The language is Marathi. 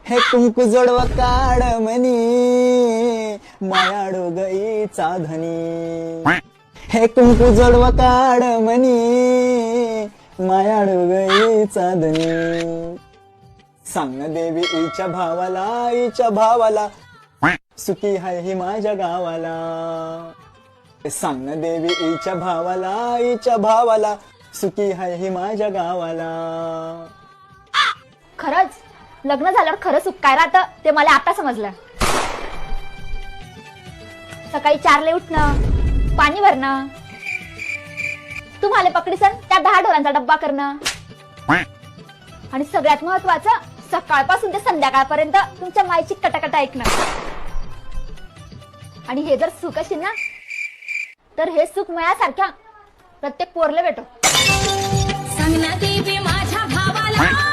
हे कुंकू जोडवा काढ मनी मायाडू गईचा धनी. हे कुंकू जोडवा काढ मनी मायाडू गईचा धनी. सांग न देवी इच्या भावाला सुखी हाय ही माझ्या गावाला. सांग न देवी इच्या भावाला सुखी हाय ही माझ्या गावाला. खरंच लग्न झाल्यावर खरं सुख काय राहतं ते मला आता समजलं. सकाळी 4 उठणं, पाणी भरणं, तुम्हाला पकडीसन त्या 10 ढोरांचा डब्बा करणं आणि सगळ्यात महत्वाचं सकाळपासून ते संध्याकाळपर्यंत तुमच्या माईची कटाकट ऐकणं. आणि हे जर सुख असेल ना तर हे सुख मयासारख्या प्रत्येक पोरले भेटो. सांग ना देवी माझ्या भावाला